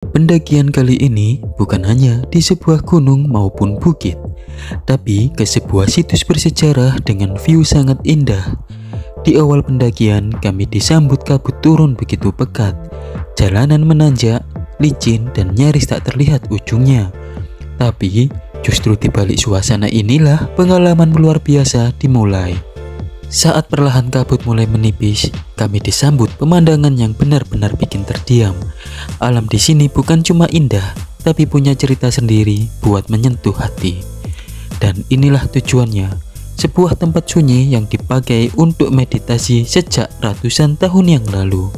Pendakian kali ini bukan hanya di sebuah gunung maupun bukit, tapi ke sebuah situs bersejarah dengan view sangat indah. Di awal pendakian, kami disambut kabut turun begitu pekat. Jalanan menanjak, licin, dan nyaris tak terlihat ujungnya. Tapi, justru di balik suasana inilah pengalaman luar biasa dimulai. Saat perlahan kabut mulai menipis, kami disambut pemandangan yang benar-benar bikin terdiam. Alam di sini bukan cuma indah, tapi punya cerita sendiri buat menyentuh hati. Dan inilah tujuannya, sebuah tempat sunyi yang dipakai untuk meditasi sejak ratusan tahun yang lalu.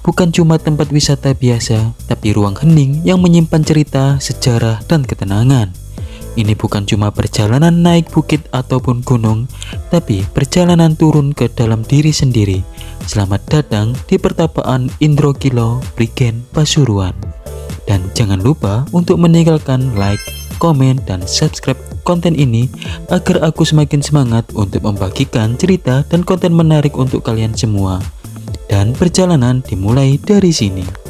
Bukan cuma tempat wisata biasa, tapi ruang hening yang menyimpan cerita, sejarah, dan ketenangan. Ini bukan cuma perjalanan naik bukit ataupun gunung, tapi perjalanan turun ke dalam diri sendiri. Selamat datang di pertapaan Indrokilo, Prigen, Pasuruan. Dan jangan lupa untuk meninggalkan like, komen, dan subscribe konten ini agar aku semakin semangat untuk membagikan cerita dan konten menarik untuk kalian semua. Dan perjalanan dimulai dari sini.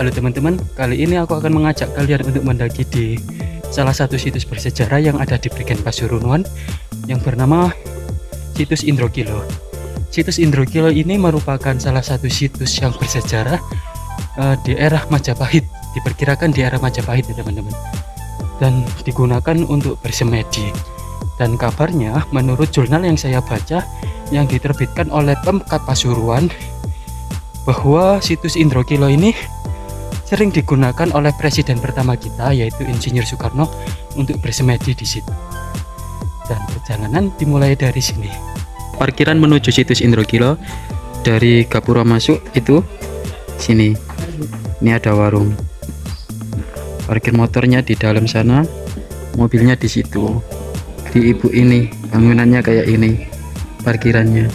Halo teman-teman, kali ini aku akan mengajak kalian untuk mendaki di salah satu situs bersejarah yang ada di Prigen Pasuruan yang bernama situs Indrokilo. Situs Indrokilo ini merupakan salah satu situs yang bersejarah di era Majapahit, diperkirakan di era Majapahit ya teman-teman, dan digunakan untuk bersemedi. Dan kabarnya menurut jurnal yang saya baca yang diterbitkan oleh Pemkab Pasuruan, bahwa situs Indrokilo ini sering digunakan oleh presiden pertama kita, yaitu Insinyur Soekarno, untuk bersemedi di situ. Dan perjalanan dimulai dari sini. Parkiran menuju situs Indrokilo dari Gapura masuk itu sini. Ini ada warung. Parkir motornya di dalam sana, mobilnya di situ. Di ibu ini, bangunannya kayak ini, parkirannya.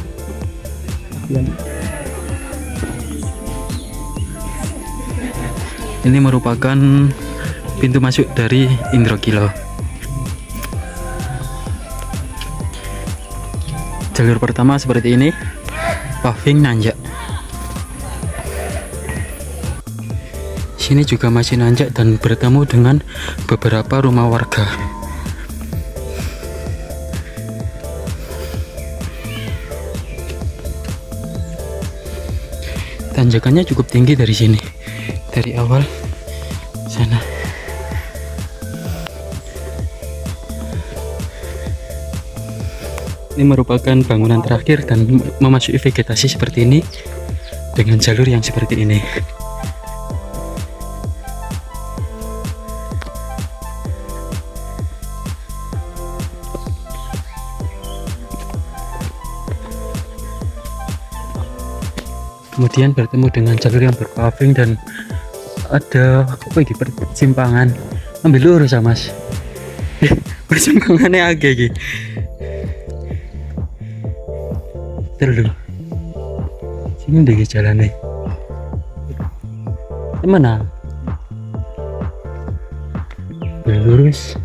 Ini merupakan pintu masuk dari Indrokilo. Jalur pertama seperti ini, paving nanjak. Sini juga masih nanjak dan bertemu dengan beberapa rumah warga. Tanjakannya cukup tinggi dari sini. Dari awal sana. Ini merupakan bangunan terakhir dan memasuki vegetasi seperti ini dengan jalur yang seperti ini. Kemudian bertemu dengan jalur yang berpaving dan ada apa ini, persimpangan. Ambil lurus ya mas. Persimpangannya agak gitu. Terlalu sini deh jalannya. Mana? Ambil lurus.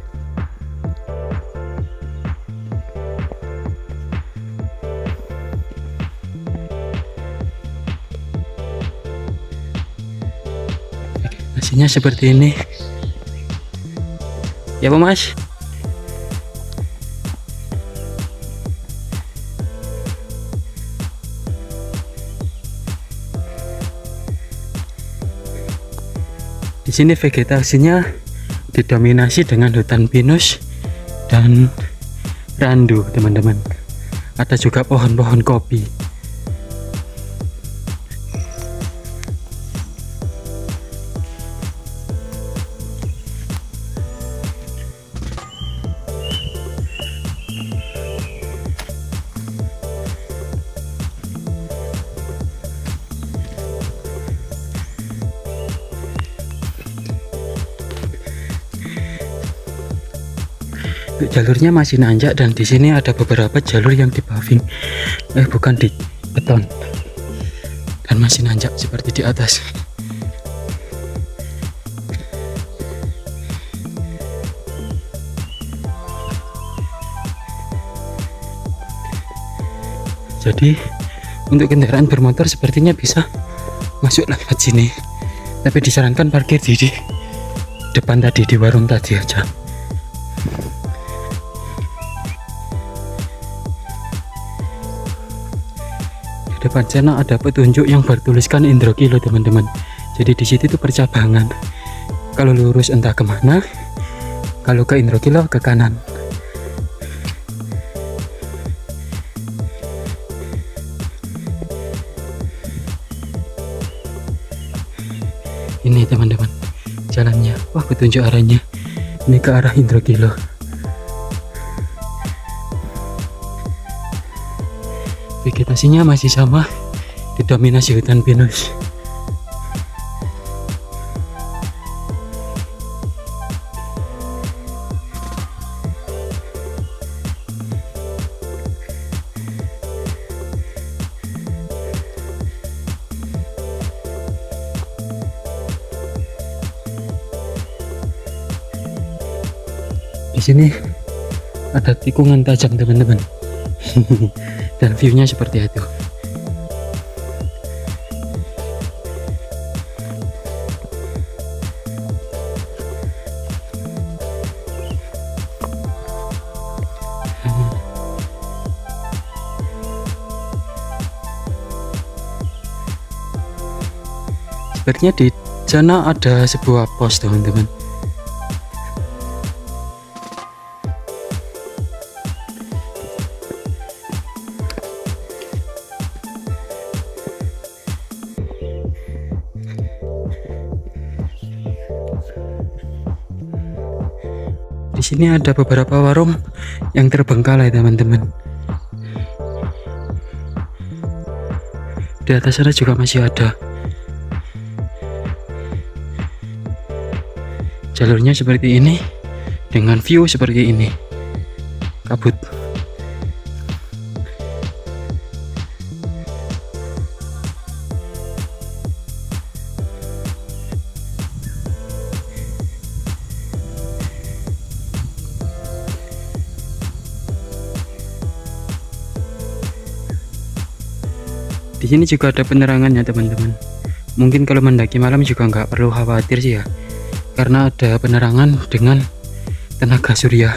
Hasilnya seperti ini ya Pak Mas. Di sini vegetasinya didominasi dengan hutan pinus dan randu teman-teman. Ada juga pohon-pohon kopi. Jalurnya masih nanjak dan di sini ada beberapa jalur yang di paving, bukan di beton, dan masih nanjak seperti di atas. Jadi untuk kendaraan bermotor sepertinya bisa masuk lewat sini, tapi disarankan parkir di depan tadi, di warung tadi aja. Di depan sana ada petunjuk yang bertuliskan Indrokilo teman-teman. Jadi di situ tuh percabangan. Kalau lurus entah kemana, kalau ke Indrokilo ke kanan. Ini teman-teman jalannya, wah petunjuk arahnya, ini ke arah Indrokilo. Vegetasinya masih sama, didominasi hutan pinus. Di sini ada tikungan tajam teman-teman. Dan view-nya seperti itu. Sepertinya di sana ada sebuah pos teman-teman. Di sini ada beberapa warung yang terbengkalai teman-teman. Di atas sana juga masih ada. Jalurnya seperti ini, dengan view seperti ini. Kabut. Di sini juga ada penerangannya teman-teman. Mungkin kalau mendaki malam juga nggak perlu khawatir sih ya, karena ada penerangan dengan tenaga surya.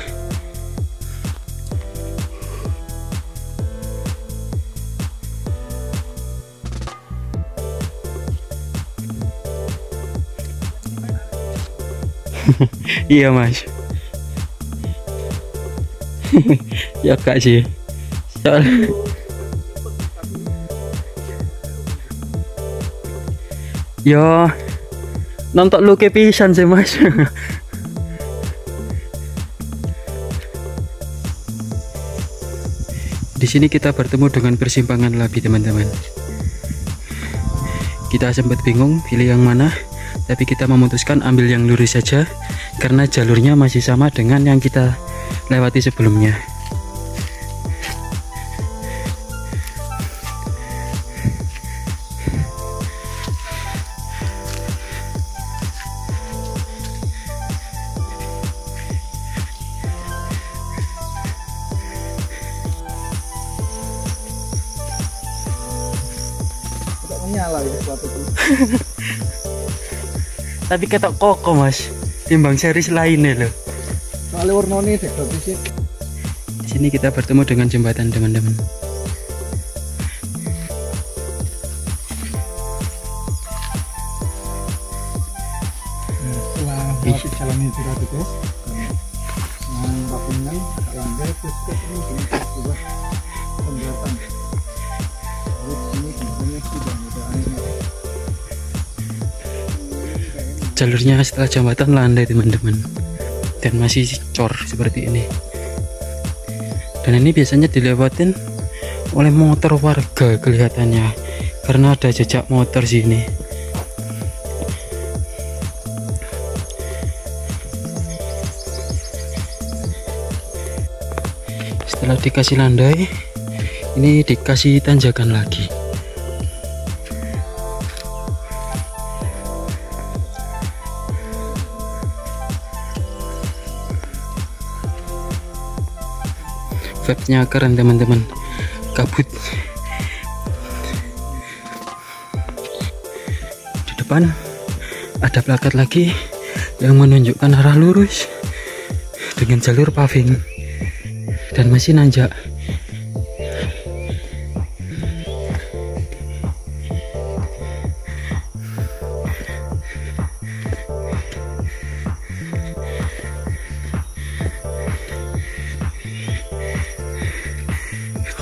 Iya mas. Ya kak sih. Yo, nonton lu kepisan sih mas. Di sini kita bertemu dengan persimpangan Labi teman-teman. Kita sempat bingung pilih yang mana, tapi kita memutuskan ambil yang lurus saja karena jalurnya masih sama dengan yang kita lewati sebelumnya. Nyala ya suatu itu. Tapi ketok koko mas, timbang series lainnya loh. Soalnya warnanya sih. Di sini kita bertemu dengan jembatan teman-teman. Setelah melewati jalan itu guys, yang Papingan, Langgai, terus ini sebuah pembuatan. Jalurnya setelah jembatan landai teman-teman, dan masih cor seperti ini. Dan ini biasanya dilewatin oleh motor warga kelihatannya, karena ada jejak motor sini. Setelah dikasih landai, ini dikasih tanjakan lagi. Vibe-nya keren teman-teman, kabut. depan ada plakat lagi yang menunjukkan arah lurus dengan jalur paving dan masih nanjak.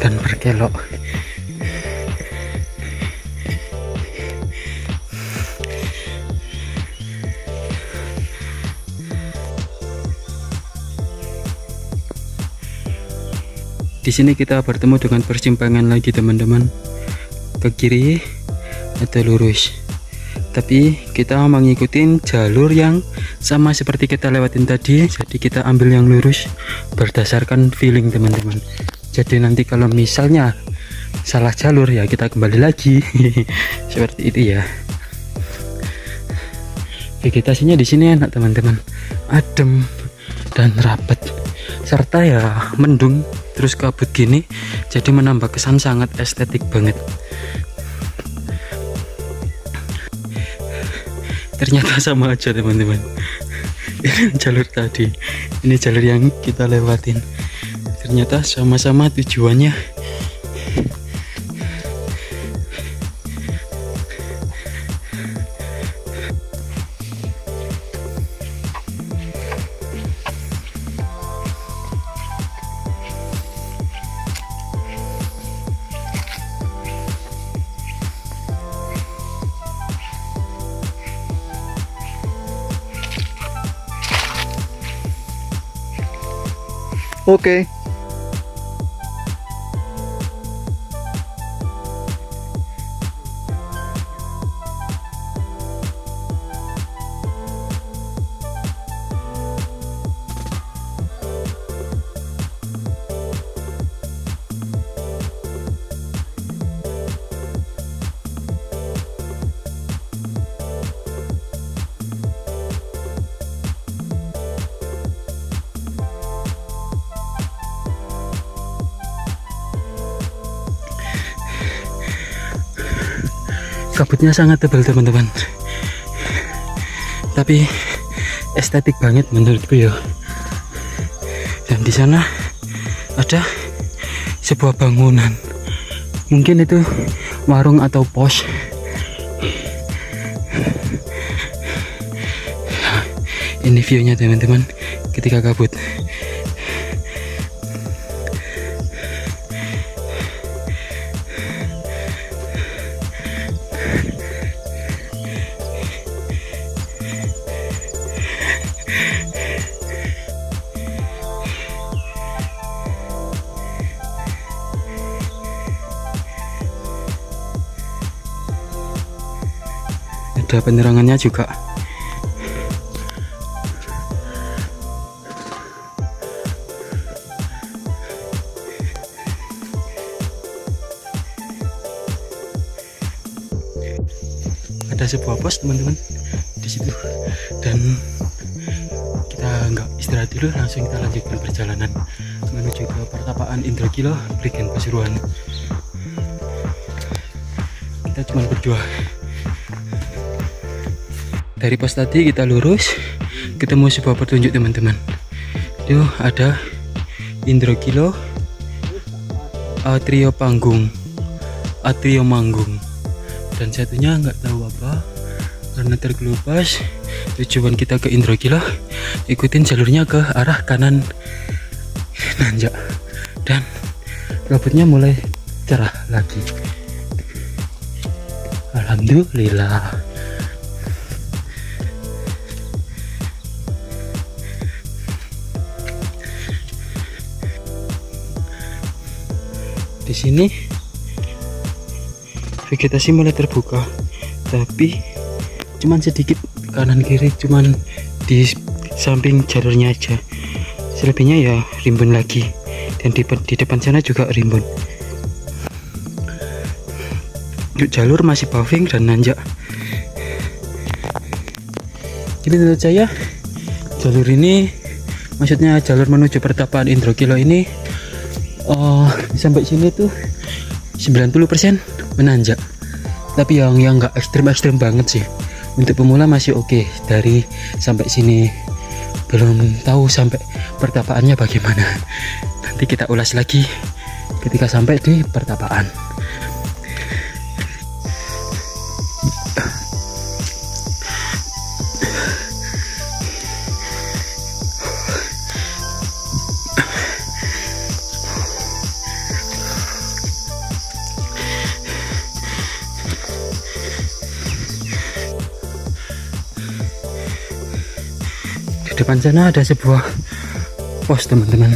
Dan berkelok. Di sini kita bertemu dengan persimpangan lagi teman-teman. Ke kiri atau lurus. Tapi kita mengikuti jalur yang sama seperti kita lewatin tadi. Jadi kita ambil yang lurus berdasarkan feeling teman-teman. Jadi nanti kalau misalnya salah jalur ya kita kembali lagi. Seperti itu ya. Vegetasinya di sini enak teman-teman, adem dan rapat, serta ya mendung terus kabut gini, jadi menambah kesan sangat estetik banget. Ternyata sama aja teman-teman. Ini jalur tadi, ini jalur yang kita lewatin. Ternyata sama-sama tujuannya. Oke. Kabutnya sangat tebal teman-teman, tapi estetik banget menurutku ya. Dan di sana ada sebuah bangunan, mungkin itu warung atau pos. Ini view-nya teman-teman ketika kabut. Ada penerangannya juga. Ada sebuah pos teman-teman di situ, dan kita nggak istirahat dulu, langsung kita lanjutkan perjalanan menuju ke pertapaan Indragila, Prigen Pasuruan. Kita cuma berdua. Dari pos tadi kita lurus ketemu sebuah petunjuk teman-teman. Itu ada Indragila Atrio Manggung, dan satunya nggak tahu apa karena terkelupas. Tujuan kita ke Indragila, ikutin jalurnya ke arah kanan nanjak, dan kabutnya mulai cerah lagi. Alhamdulillah. Di sini vegetasi mulai terbuka, tapi cuman sedikit kanan kiri, cuman di samping jalurnya aja. Selebihnya ya rimbun lagi, dan di depan sana juga rimbun. Jalur masih paving dan nanjak. Jadi menurut saya jalur ini, maksudnya jalur menuju pertapaan Indragila ini, sampai sini tuh 90% menanjak. tapi yang nggak ekstrim banget sih. Untuk pemula masih oke. Dari sampai sini belum tahu sampai pertapaannya bagaimana. Nanti kita ulas lagi ketika sampai di pertapaan. Di depan sana ada sebuah pos, teman-teman.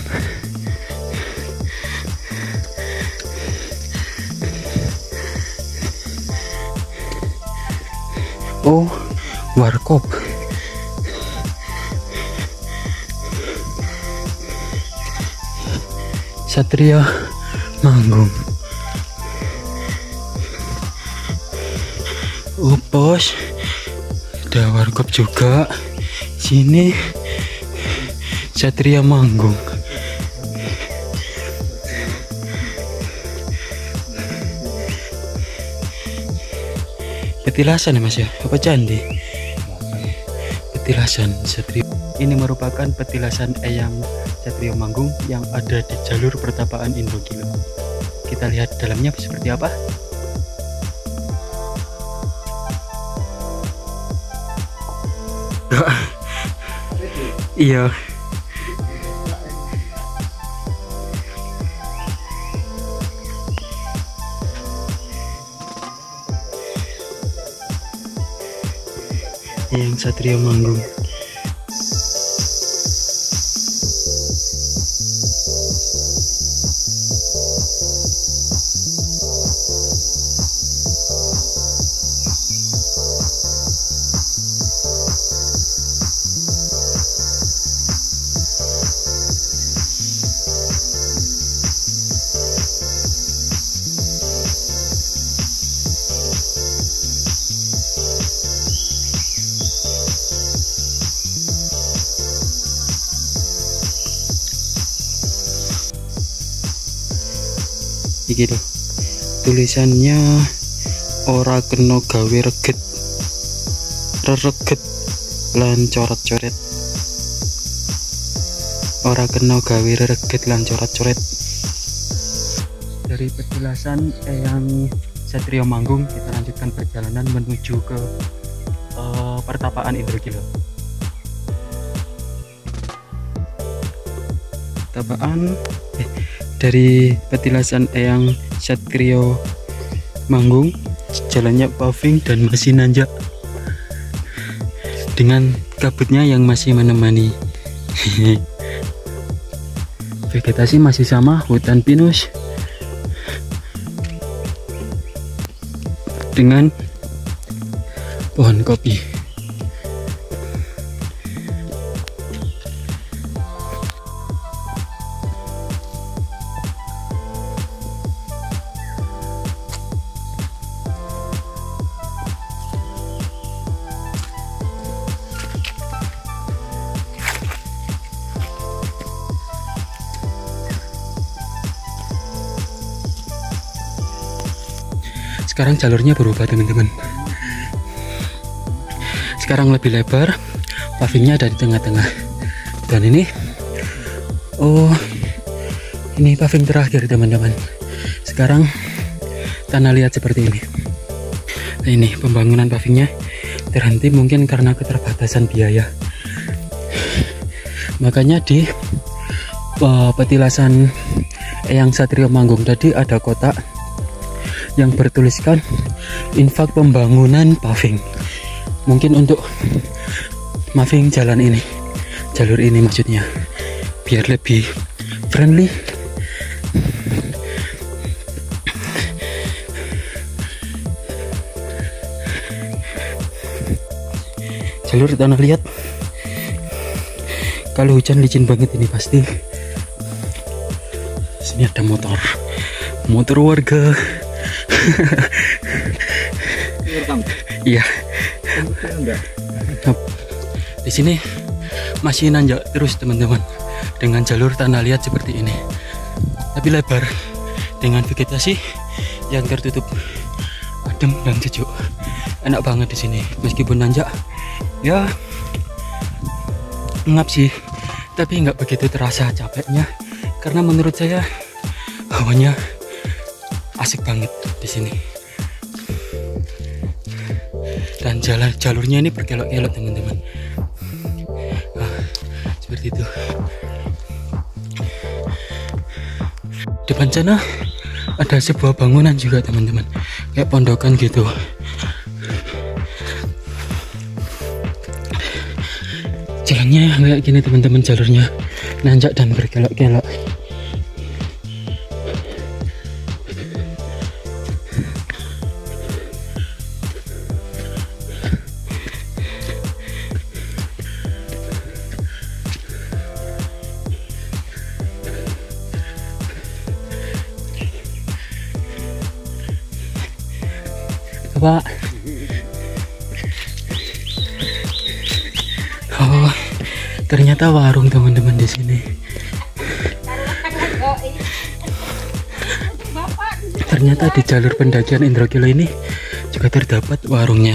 Oh, warkop. Satria Manggung. Oh, pos. Ada warkop juga. Sini Satria Manggung. Petilasan ya Mas ya? Apa candi? Petilasan Satria. Ini merupakan petilasan Eyang Satria Manggung yang ada di jalur pertapaan Indogilo. Kita lihat dalamnya seperti apa. Iya. Eyang Satria Manggung. Iki loh, tulisannya ora kena gawe reget lan coret-coret. Ora kena gawe reget lan coret-coret. Dari petilasan Eyang Satria Manggung kita lanjutkan perjalanan menuju ke pertapaan Indogilo. Dari petilasan Eyang Satria Manggung, jalannya paving dan masih nanjak dengan kabutnya yang masih menemani. Vegetasi masih sama, hutan pinus dengan pohon kopi. Sekarang jalurnya berubah, teman-teman. Sekarang lebih lebar, pavingnya ada di tengah-tengah. Dan ini, oh, ini paving terakhir, teman-teman. Sekarang tanah liat seperti ini. Nah, ini pembangunan pavingnya terhenti mungkin karena keterbatasan biaya. Makanya di petilasan Eyang Satria Manggung tadi ada kotak yang bertuliskan infak pembangunan paving, mungkin untuk paving jalan ini, jalur ini maksudnya, biar lebih friendly. Jalur tanah liat, kalau hujan licin banget ini pasti. Sini ada motor warga. Iya. Di sini masih nanjak terus, teman-teman, dengan jalur tanah liat seperti ini, tapi lebar dengan vegetasi yang tertutup. adem dan sejuk. Enak banget di sini. Meskipun nanjak, ya ngap sih, tapi nggak begitu terasa capeknya. Karena menurut saya hawanya asik banget di sini. Dan jalurnya ini berkelok-kelok teman-teman. Seperti itu. Depan sana ada sebuah bangunan juga teman-teman, kayak pondokan gitu. Jalannya kayak gini teman-teman, jalurnya nanjak dan berkelok-kelok. Pak. Oh, ternyata warung teman-teman di sini. Ternyata di jalur pendakian Indrokilo ini juga terdapat warungnya.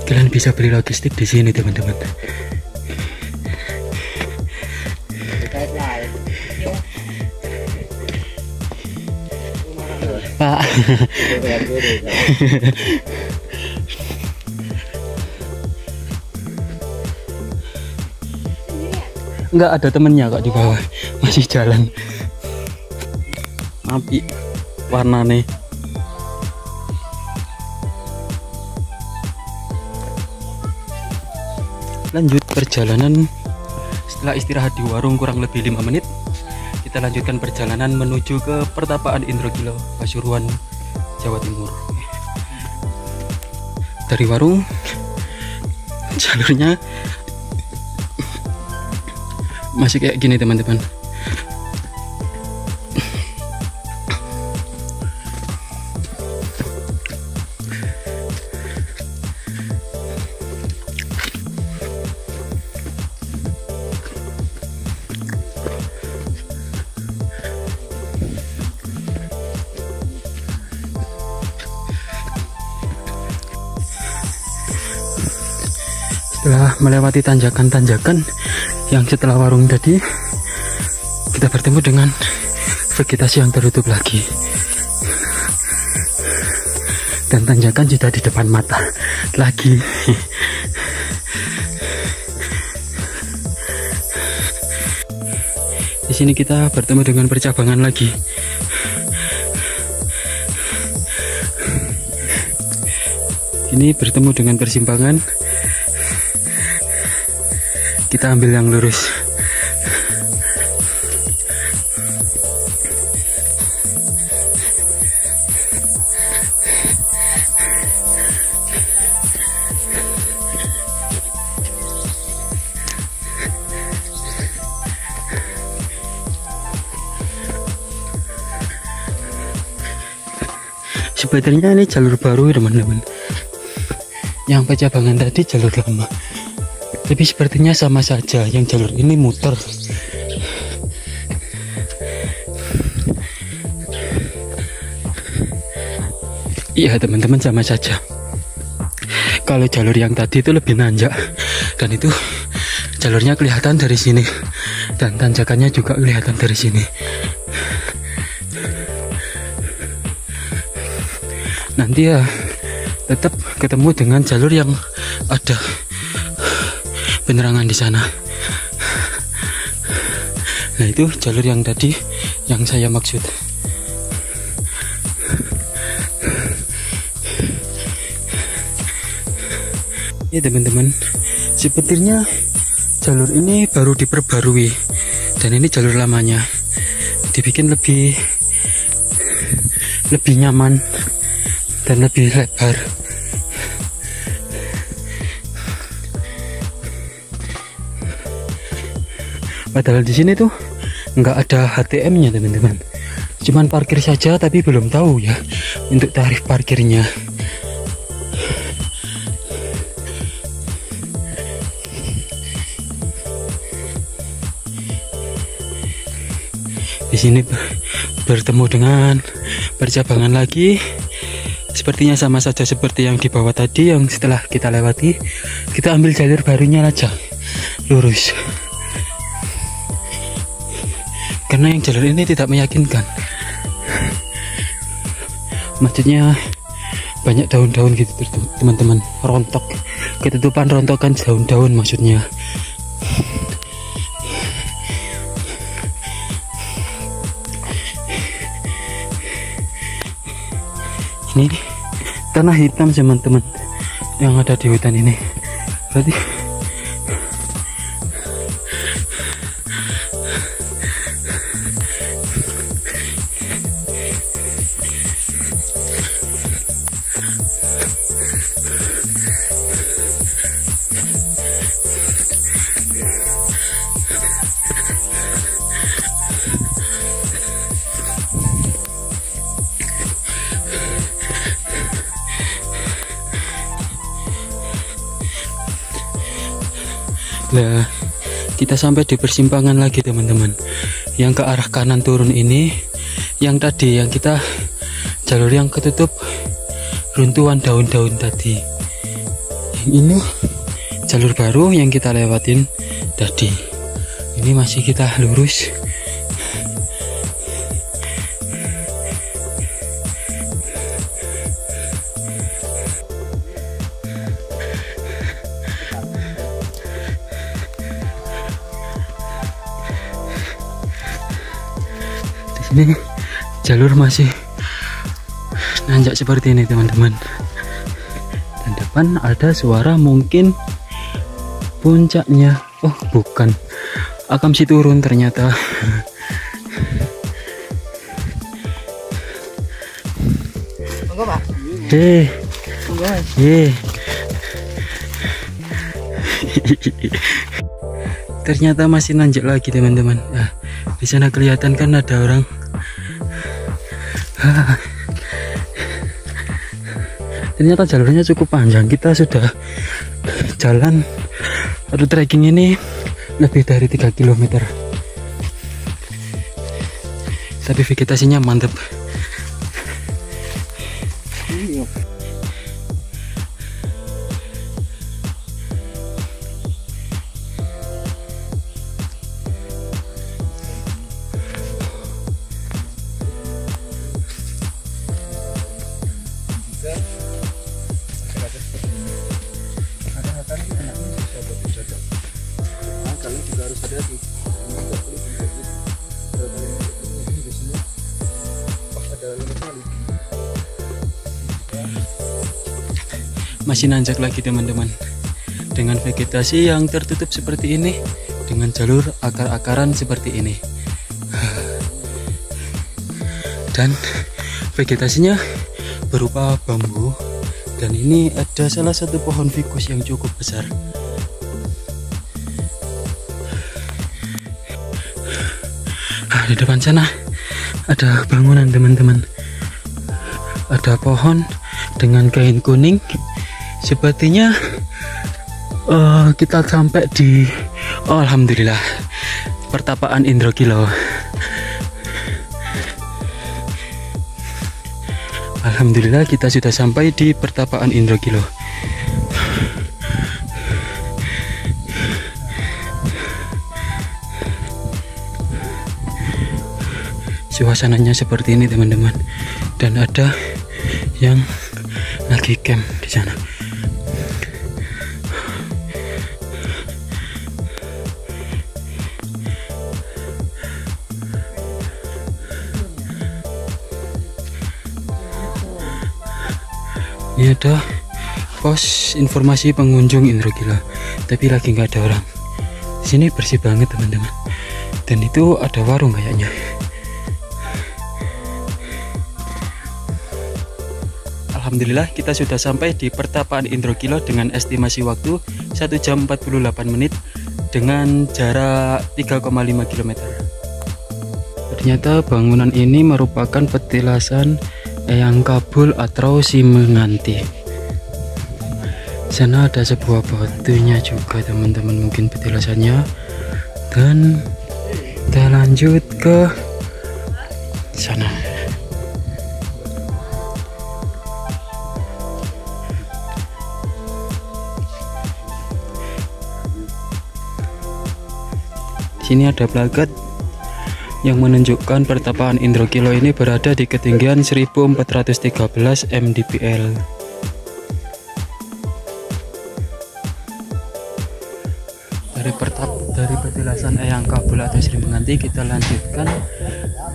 Kalian bisa beli logistik di sini teman-teman. Pak. Enggak ada temennya kok di bawah, masih jalan. Api warnanya. Lanjut perjalanan setelah istirahat di warung kurang lebih 5 menit. Kita lanjutkan perjalanan menuju ke pertapaan Indrokilo, Pasuruan, Jawa Timur. Dari warung, jalurnya masih kayak gini teman-teman. Setelah melewati tanjakan-tanjakan yang setelah warung tadi, kita bertemu dengan vegetasi yang tertutup lagi. Dan tanjakan sudah di depan mata lagi. Di sini kita bertemu dengan percabangan lagi. Ini bertemu dengan persimpangan. Kita ambil yang lurus. Sebenarnya ini jalur baru teman-teman. Yang percabangan tadi jalur lama. Tapi sepertinya sama saja, yang jalur ini muter. Iya teman-teman, sama saja. Kalau jalur yang tadi itu lebih nanjak, dan itu jalurnya kelihatan dari sini, dan tanjakannya juga kelihatan dari sini. Nanti ya tetap ketemu dengan jalur yang ada penerangan di sana. Nah itu jalur yang tadi yang saya maksud. Ya teman-teman, sepertinya jalur ini baru diperbarui, dan ini jalur lamanya dibikin lebih nyaman dan lebih lebar. Padahal di sini tuh nggak ada HTM-nya teman-teman, cuman parkir saja, tapi belum tahu ya untuk tarif parkirnya. Di sini bertemu dengan percabangan lagi, sepertinya sama saja seperti yang di bawah tadi, yang setelah kita lewati kita ambil jalur barunya aja, lurus, karena yang jalur ini tidak meyakinkan. Maksudnya banyak daun-daun gitu teman-teman, rontok, ketutupan rontokan daun-daun maksudnya. Ini tanah hitam teman-teman yang ada di hutan ini. Berarti lah, kita sampai di persimpangan lagi teman-teman, yang ke arah kanan turun ini, yang tadi yang kita jalur yang ketutup runtuhan daun-daun tadi. Yang ini jalur baru yang kita lewatin tadi. Ini masih kita lurus. Ini jalur masih nanjak seperti ini teman-teman, dan depan ada suara mungkin puncaknya. Oh bukan, Akamsi turun ternyata. Monggo Pak. Ternyata masih nanjak lagi teman-teman. Nah, di sana kelihatan kan ada orang. Ternyata jalurnya cukup panjang. Kita sudah jalan atau trekking ini lebih dari 3 km. Tapi vegetasinya mantap. Masih nanjak lagi teman-teman, dengan vegetasi yang tertutup seperti ini, dengan jalur akar-akaran seperti ini, dan vegetasinya berupa bambu. Dan ini ada salah satu pohon fikus yang cukup besar. Di depan sana ada bangunan teman-teman, ada pohon dengan kain kuning. Sepertinya kita sampai di alhamdulillah pertapaan Indragila. Alhamdulillah kita sudah sampai di pertapaan Indragila. Suasananya seperti ini teman-teman, dan ada yang lagi camp di sana. Ini ada pos informasi pengunjung Indragila, tapi lagi nggak ada orang. Di sini bersih banget teman-teman, dan itu ada warung kayaknya. Alhamdulillah kita sudah sampai di pertapaan Indragila dengan estimasi waktu 1 jam 48 menit dengan jarak 3,5 km. Ternyata bangunan ini merupakan petilasan Eyang Kabul atau Simenganti. Sana ada sebuah batunya juga teman-teman, mungkin petilasannya. Dan kita lanjut ke sana. sini ada plakat yang menunjukkan pertapaan Indrokilo ini berada di ketinggian 1413 mdpl. Dari petilasan Eyang Kabul atau Sri Menganti kita lanjutkan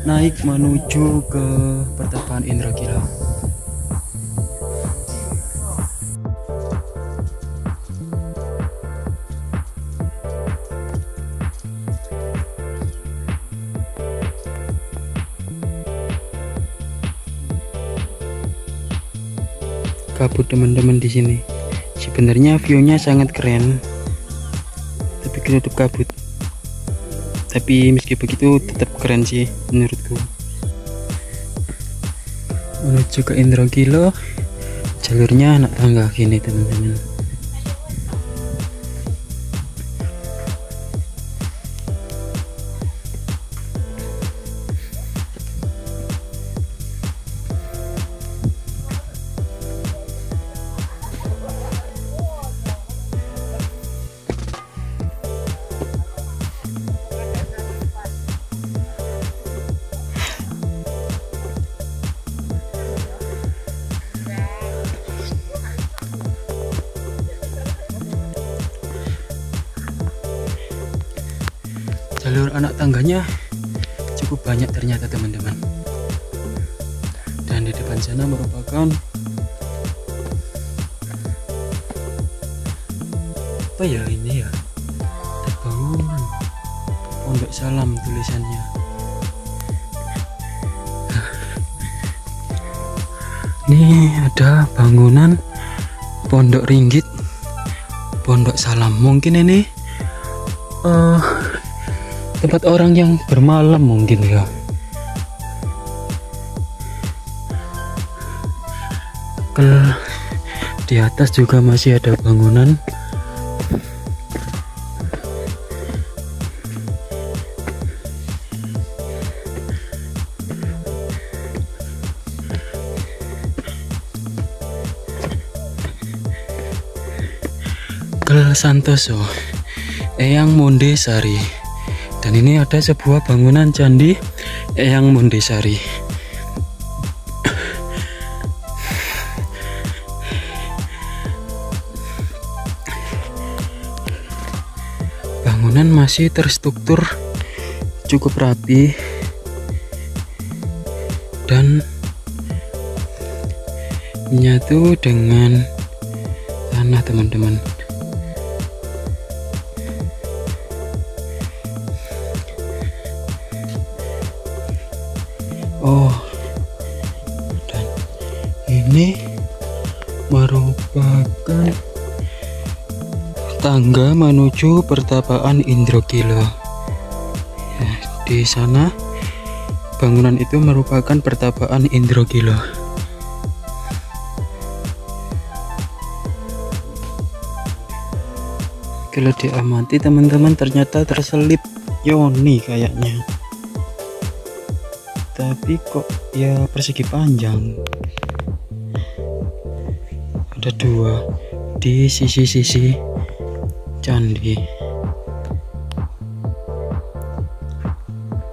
naik menuju ke pertapaan Indrokilo. Kabut teman-teman di sini. Sebenarnya view-nya sangat keren, tapi ketutup kabut. Tapi meski begitu tetap keren sih menurutku. Menuju ke Indrokilo, jalurnya anak tangga gini teman-teman. Jalur anak tangganya cukup banyak ternyata teman-teman. Dan di depan sana merupakan apa ya ini ya? Ada bangunan Pondok Salam tulisannya. Ini ada bangunan Pondok Ringgit Pondok Salam. Mungkin ini tempat orang yang bermalam mungkin ya. Di atas juga masih ada bangunan. Kel Santoso, Eyang Mondesari. Dan ini ada sebuah bangunan candi Eyang Mondesari. Bangunan masih terstruktur cukup rapi dan menyatu dengan tanah teman-teman. Oh, dan ini merupakan tangga menuju pertapaan Indrokilo. Ya, di sana bangunan itu merupakan pertapaan Indrokilo. Kalau diamati teman-teman, ternyata terselip yoni kayaknya. Tapi kok ya persegi panjang, ada dua di sisi-sisi candi,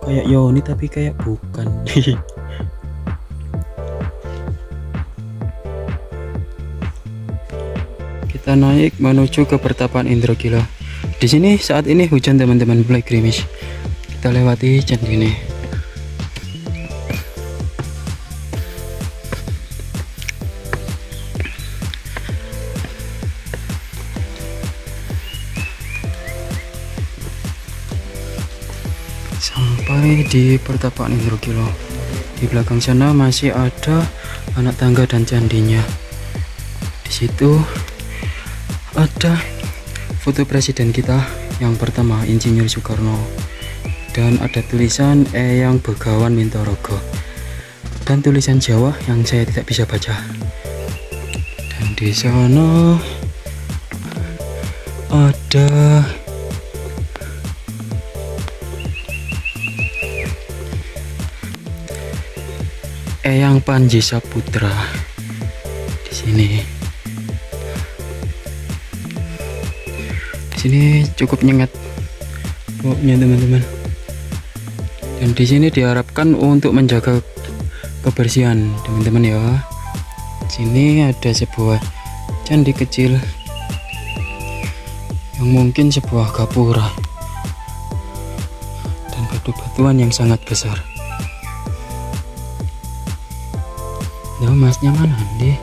kayak yoni tapi kayak bukan. Kita naik menuju ke pertapaan Indrokilo. Di sini saat ini hujan teman-teman, mulai gerimis. Kita lewati candi ini. Sampai di pertapaan Indrokilo. Di belakang sana masih ada anak tangga dan candinya. Di situ ada foto presiden kita yang pertama, Insinyur Soekarno, dan ada tulisan Eyang Begawan Mintorogo dan tulisan Jawa yang saya tidak bisa baca. Dan di sana ada Eyang Panji Saputra di sini. Di sini cukup nyengat temboknya teman-teman. Dan di sini diharapkan untuk menjaga kebersihan teman-teman ya. Sini ada sebuah candi kecil yang mungkin sebuah gapura dan batu-batuan yang sangat besar. Nah, masnya mana nih?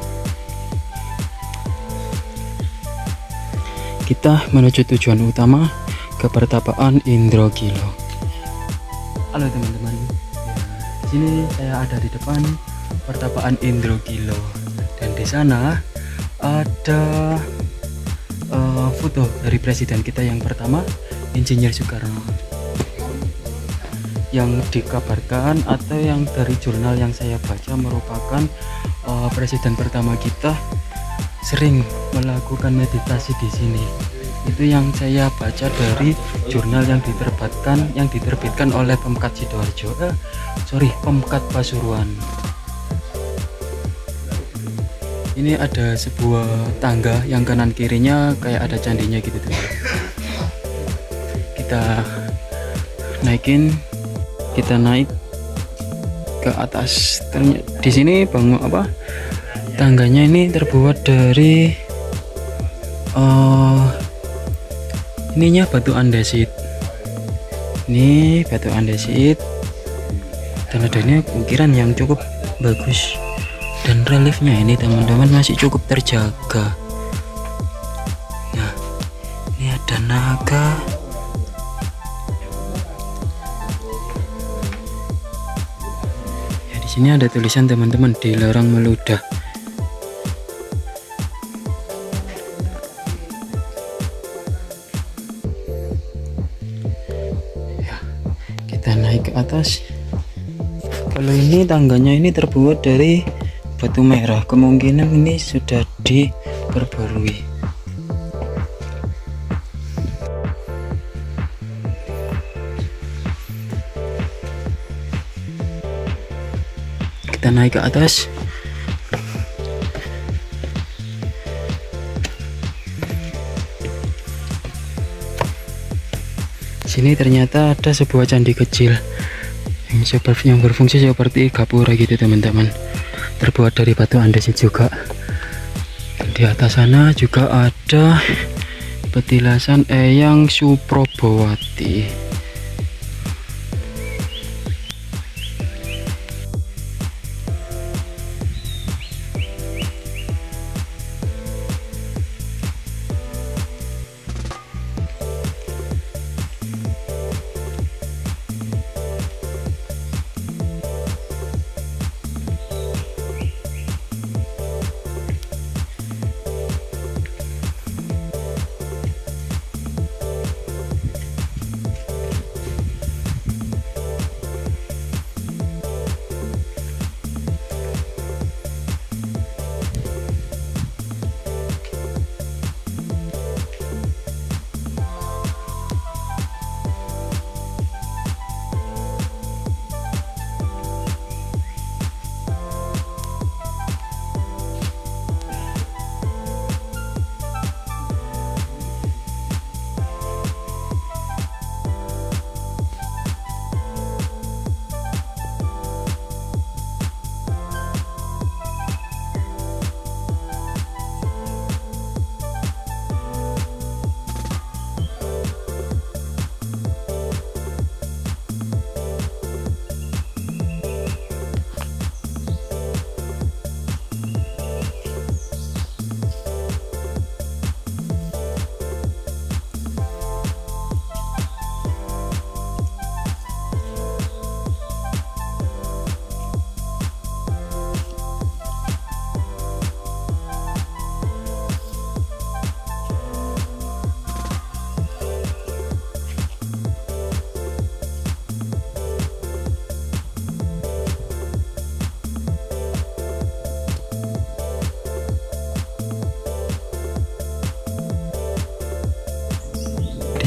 Kita menuju tujuan utama ke pertapaan Indragila. Halo teman-teman, di sini saya ada di depan pertapaan Indragila dan di sana ada foto dari presiden kita yang pertama, Insinyur Soekarno, yang dikabarkan atau yang dari jurnal yang saya baca merupakan presiden pertama kita sering melakukan meditasi di sini. Itu yang saya baca dari jurnal yang diterbitkan oleh Pemkat Sidoarjo, Pemkat Pasuruan. Ini ada sebuah tangga yang kanan kirinya kayak ada candinya gitu tuh. Kita naik ke atas. Di sini tangganya ini terbuat dari ininya batu andesit. Ini batu andesit dan adanya ukiran yang cukup bagus dan reliefnya ini teman-teman masih cukup terjaga. Nah, ini ada naga. Ya, di sini ada tulisan teman-teman, dilarang meludah. Kita naik ke atas. Kalau ini tangganya ini terbuat dari batu merah, kemungkinan ini sudah diperbarui. Kita naik ke atas. Sini ternyata ada sebuah candi kecil yang berfungsi seperti gapura gitu teman-teman, terbuat dari batu andesit juga. Di atas sana juga ada petilasan Eyang Suprabowati.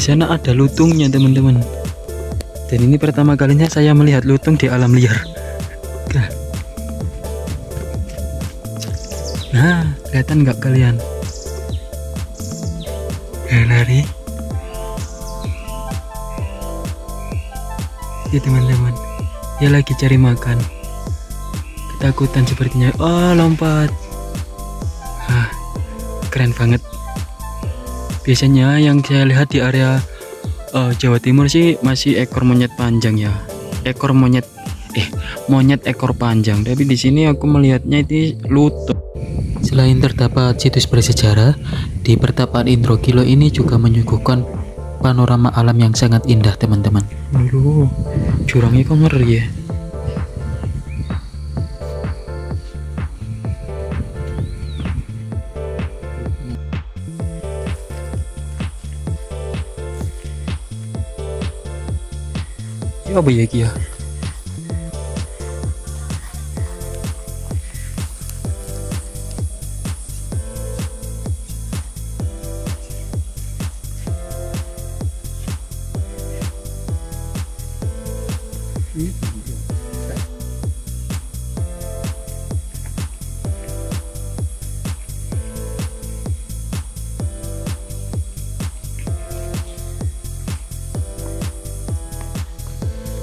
Di sana ada lutungnya teman-teman. Dan ini pertama kalinya saya melihat lutung di alam liar. Nah, kelihatan nggak kalian? Lari. Itu teman-teman, dia lagi cari makan. Ketakutan sepertinya. Oh, lompat. Keren banget. Biasanya yang saya lihat di area Jawa Timur sih masih ekor monyet panjang ya. Monyet ekor panjang. Tapi di sini aku melihatnya itu lutut. Selain terdapat situs bersejarah, di pertapaan Indrokilo ini juga menyuguhkan panorama alam yang sangat indah teman-teman. Aduh, jurangnya kok ngeri ya. Ya apa ya kia?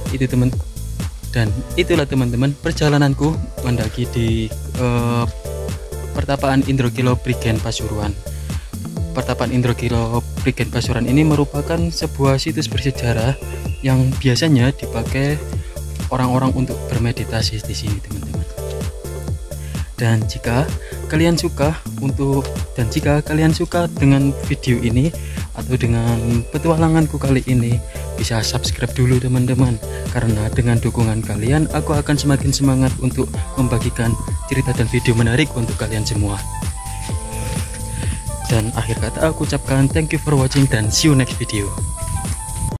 Itu teman, dan itulah teman-teman perjalananku mendaki di pertapaan Indrokilo Prigen Pasuruan. Pertapaan Indrokilo Prigen Pasuruan ini merupakan sebuah situs bersejarah yang biasanya dipakai orang-orang untuk bermeditasi di sini teman-teman. Dan jika kalian suka dengan video ini atau dengan petualanganku kali ini, bisa subscribe dulu teman-teman, karena dengan dukungan kalian aku akan semakin semangat untuk membagikan cerita dan video menarik untuk kalian semua. Dan akhir kata aku ucapkan thank you for watching dan see you next video.